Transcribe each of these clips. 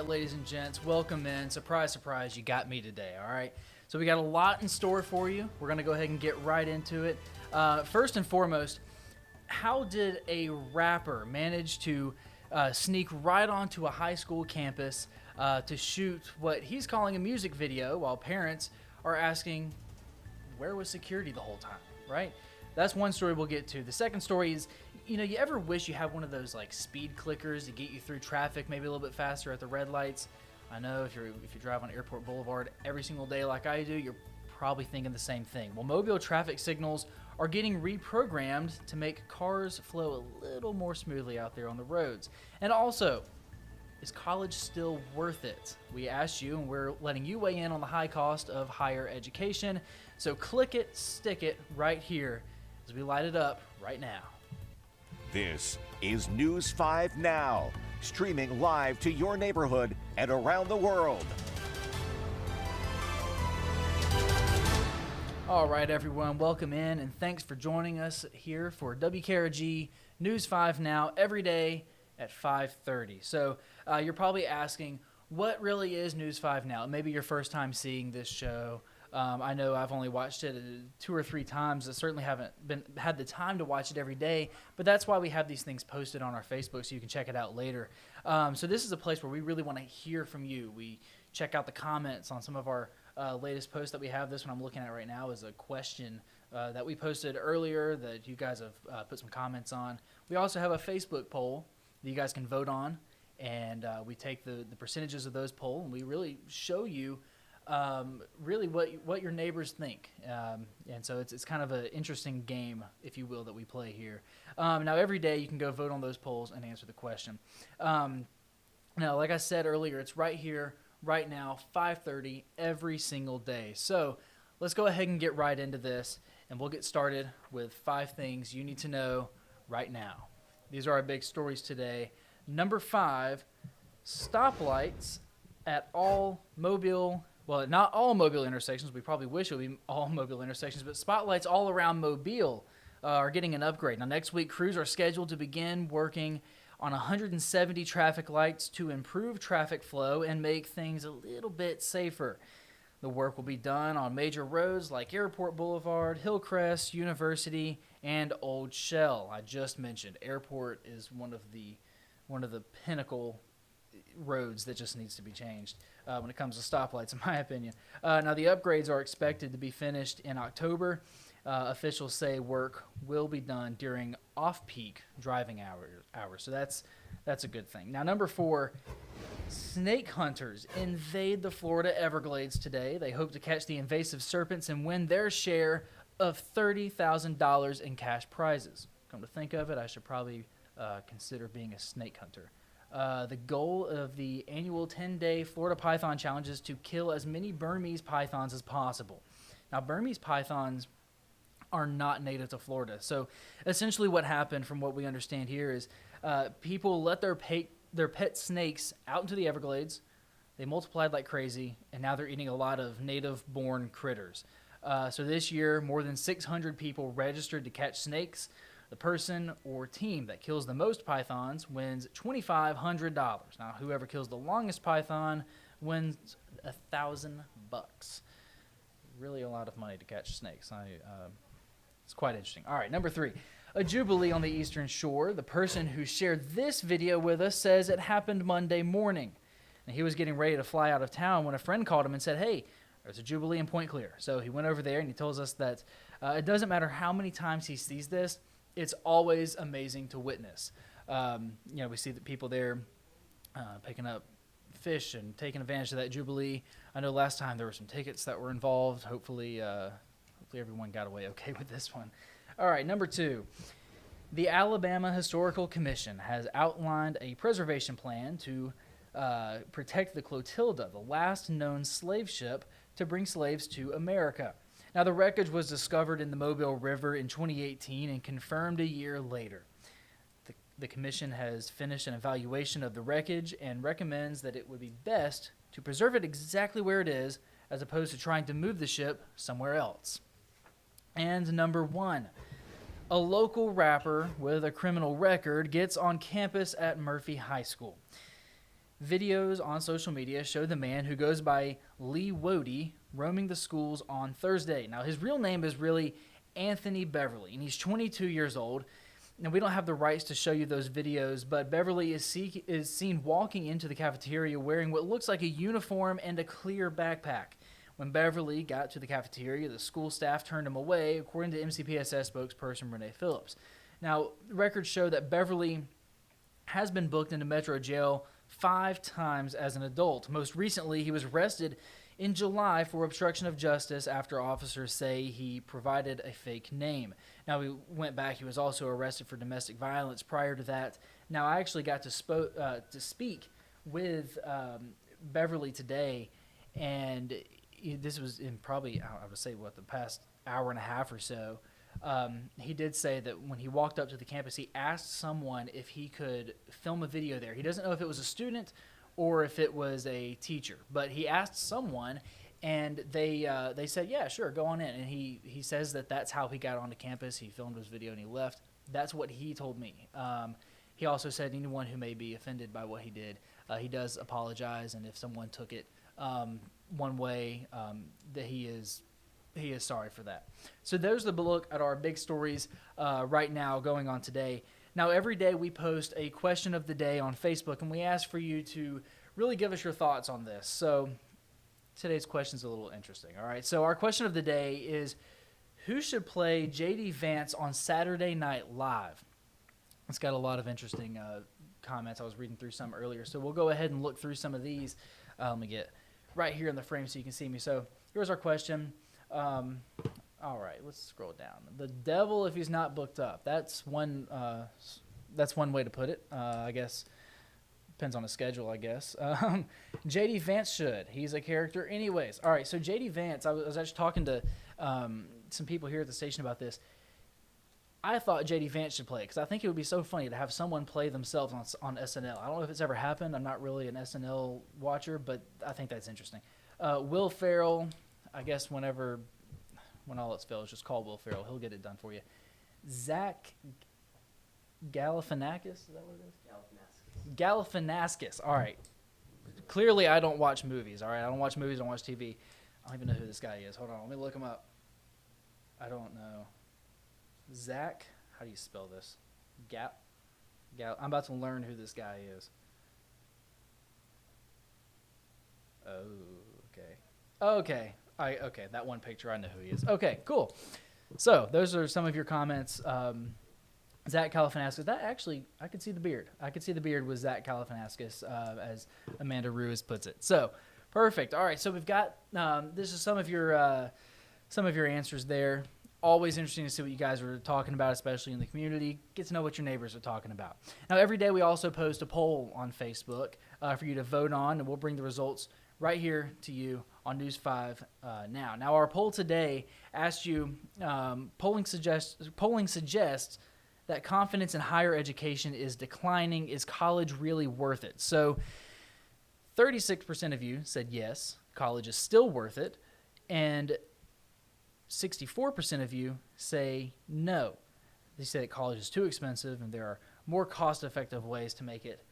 right, ladies and gents, welcome in. Surprise, surprise, you got me today, all right? So we got a lot in store for you. We're going to go ahead and get right into it. First and foremost, how did a rapper manage to sneak right onto a high school campus to shoot what he's calling a music video while parents are asking, where was security the whole time, right? That's one story we'll get to. The second story is, you ever wish you had one of those like speed clickers to get you through traffic maybe a little bit faster at the red lights? I know if you drive on Airport Boulevard every single day like I do, you're probably thinking the same thing. Well, Mobile traffic signals are getting reprogrammed to make cars flow a little more smoothly out there on the roads. And also, is college still worth it? We asked you, and we're letting you weigh in on the high cost of higher education. So click it, stick it right here as we light it up right now. This is News 5 Now, streaming live to your neighborhood and around the world. All right, everyone, welcome in, and thanks for joining us here for WKRG News 5 Now every day at 5:30. So you're probably asking, what really is News 5 Now? Maybe your first time seeing this show. I know I've only watched it 2 or 3 times. I certainly haven't had the time to watch it every day, but that's why we have these things posted on our Facebook so you can check it out later. So this is a place where we really want to hear from you. We check out the comments on some of our latest posts that we have. This one I'm looking at right now is a question that we posted earlier that you guys have put some comments on. We also have a Facebook poll that you guys can vote on, and we take the percentages of those polls, and we really show you really what your neighbors think. And so it's kind of an interesting game, if you will, that we play here. Now, every day you can go vote on those polls and answer the question. Now, like I said earlier, it's right here, right now, 5:30 every single day. So let's go ahead and get right into this, and we'll get started with 5 things you need to know right now. These are our big stories today. Number 5, stoplights at all Mobile. Well, not all Mobile intersections. We probably wish it would be all Mobile intersections, but spotlights all around Mobile are getting an upgrade. Now, next week, crews are scheduled to begin working on 170 traffic lights to improve traffic flow and make things a little bit safer. The work will be done on major roads like Airport Boulevard, Hillcrest, University, and Old Shell. I just mentioned Airport is one of the pinnacle roads that just needs to be changed when it comes to stoplights, in my opinion. Now, the upgrades are expected to be finished in October. Officials say work will be done during off-peak driving hours. So that's a good thing. Now, number 4, snake hunters invade the Florida Everglades today. They hope to catch the invasive serpents and win their share of $30,000 in cash prizes. Come to think of it, I should probably consider being a snake hunter. The goal of the annual 10-day Florida Python Challenge is to kill as many Burmese pythons as possible. Now, Burmese pythons are not native to Florida. So essentially what happened, from what we understand here, is people let their pet snakes out into the Everglades. They multiplied like crazy, and now they're eating a lot of native-born critters. So this year, more than 600 people registered to catch snakes. The person or team that kills the most pythons wins $2,500. Now, whoever kills the longest python wins $1,000. Really a lot of money to catch snakes. It's quite interesting. All right, number 3, a jubilee on the Eastern Shore. The person who shared this video with us says it happened Monday morning. And he was getting ready to fly out of town when a friend called him and said, hey, there's a jubilee in Point Clear. So he went over there, and he tells us that it doesn't matter how many times he sees this, it's always amazing to witness. We see the people there picking up fish and taking advantage of that jubilee. I know last time there were some tickets that were involved. Hopefully everyone got away okay with this one. All right, number 2. The Alabama Historical Commission has outlined a preservation plan to protect the Clotilda, the last known slave ship to bring slaves to America. Now, the wreckage was discovered in the Mobile River in 2018 and confirmed a year later. The commission has finished an evaluation of the wreckage and recommends that it would be best to preserve it exactly where it is, as opposed to trying to move the ship somewhere else. And number 1, a local rapper with a criminal record gets on campus at Murphy High School. Videos on social media show the man who goes by Lee Wody roaming the schools on Thursday. Now, his real name is really Anthony Beverly, and he's 22 years old. Now, we don't have the rights to show you those videos, but Beverly is seen walking into the cafeteria wearing what looks like a uniform and a clear backpack. When Beverly got to the cafeteria, the school staff turned him away, according to MCPSS spokesperson Renee Phillips. Now, records show that Beverly has been booked into Metro Jail 5 times as an adult. Most recently, he was arrested in July for obstruction of justice after officers say he provided a fake name. Now, we went back. He was also arrested for domestic violence prior to that. Now, I actually got to speak with Beverly today, and this was in probably, I would say, the past hour and a half or so. He did say that when he walked up to the campus, he asked someone if he could film a video there. He doesn't know if it was a student or if it was a teacher, but he asked someone, and they said, yeah, sure, go on in. And he says that that's how he got onto campus. He filmed his video and he left. That's what he told me. He also said anyone who may be offended by what he did, he does apologize, and if someone took it one way, that he is sorry for that. So there's the look at our big stories right now going on today. Now, every day we post a question of the day on Facebook, and we ask for you to really give us your thoughts on this. So today's question is a little interesting, all right? So our question of the day is, who should play J.D. Vance on Saturday Night Live? It's got a lot of interesting comments. I was reading through some earlier, so we'll go ahead and look through some of these. Let me get right here in the frame so you can see me. So here's our question. All right, let's scroll down. The devil if he's not booked up. That's one way to put it. I guess depends on the schedule, I guess. J.D. Vance should. He's a character anyways. All right, so J.D. Vance, I was actually talking to some people here at the station about this. I thought J.D. Vance should play it because I think it would be so funny to have someone play themselves on SNL. I don't know if it's ever happened. I'm not really an SNL watcher, but I think that's interesting. Will Ferrell, I guess when all else fails, just call Will Ferrell. He'll get it done for you. Zach Galifianakis, is that what it is? Galifianakis. All right. Clearly, I don't watch movies. All right, I don't watch movies. I don't watch TV. I don't even know who this guy is. Hold on, let me look him up. I don't know. Zach, how do you spell this? I'm about to learn who this guy is. Okay, that one picture, I know who he is. Okay, cool. So those are some of your comments. Zach Galifianakis. That actually, I could see the beard. I could see the beard with Zach Galifianakis, as Amanda Ruiz puts it. So perfect. All right, so we've got this is some of your answers there. Always interesting to see what you guys are talking about, especially in the community. Get to know what your neighbors are talking about. Now, every day we also post a poll on Facebook for you to vote on, and we'll bring the results right here to you on News 5 now. Now, our poll today asked you, polling suggests that confidence in higher education is declining. Is college really worth it? So 36% of you said yes, college is still worth it, and 64% of you say no. They say that college is too expensive and there are more cost-effective ways to make it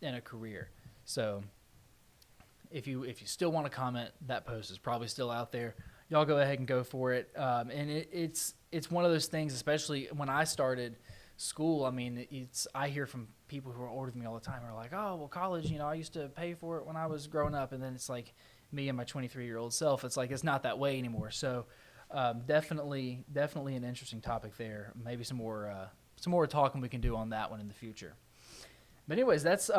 in a career. So if you still want to comment, that post is probably still out there. Y'all go ahead and go for it. And it's one of those things, especially when I started school. I mean, I hear from people who are older than me all the time who are like, oh, well, college, I used to pay for it when I was growing up. And then it's like me and my 23-year-old self. It's like it's not that way anymore. So definitely an interesting topic there. Maybe some more talking we can do on that one in the future. But anyways, that's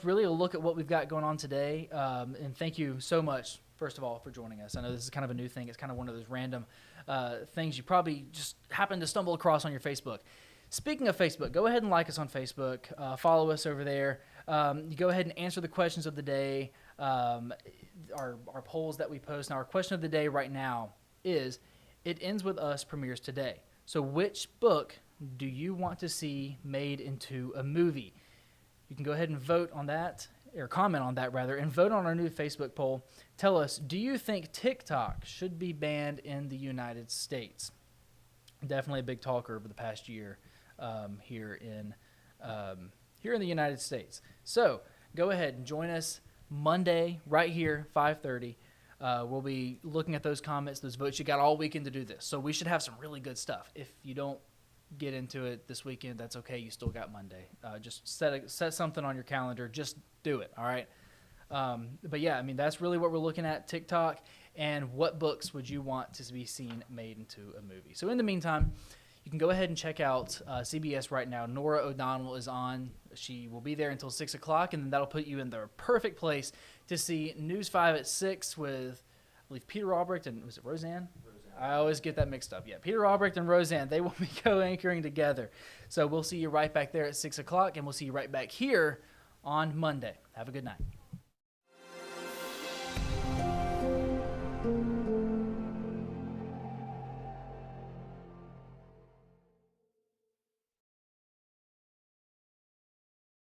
really a look at what we've got going on today. And thank you so much, first of all, for joining us. I know this is kind of a new thing. It's kind of one of those random things you probably just happen to stumble across on your Facebook. Speaking of Facebook, go ahead and like us on Facebook. Follow us over there. You go ahead and answer the questions of the day, our polls that we post. Now, our question of the day right now is, It Ends With Us premieres today. So which book do you want to see made into a movie? You can go ahead and vote on that, or comment on that rather, and vote on our new Facebook poll. Tell us, do you think TikTok should be banned in the United States? Definitely a big talker over the past year here in the United States. So go ahead and join us Monday right here, 5:30. We'll be looking at those comments, those votes. You got all weekend to do this, so we should have some really good stuff. If you don't get into it this weekend, that's okay. You still got Monday. Just set something on your calendar. Just do it, all right? But yeah, I mean, that's really what we're looking at, TikTok, and what books would you want to be seen made into a movie. So in the meantime, you can go ahead and check out CBS right now. Nora O'Donnell is on. She will be there until 6 o'clock, and then that'll put you in the perfect place to see News 5 at 6 with, I believe, Peter Albrecht and, was it Roseanne? I always get that mixed up. Yeah, Peter Albrecht and Roseanne, they will be co-anchoring together. So we'll see you right back there at 6 o'clock, and we'll see you right back here on Monday. Have a good night.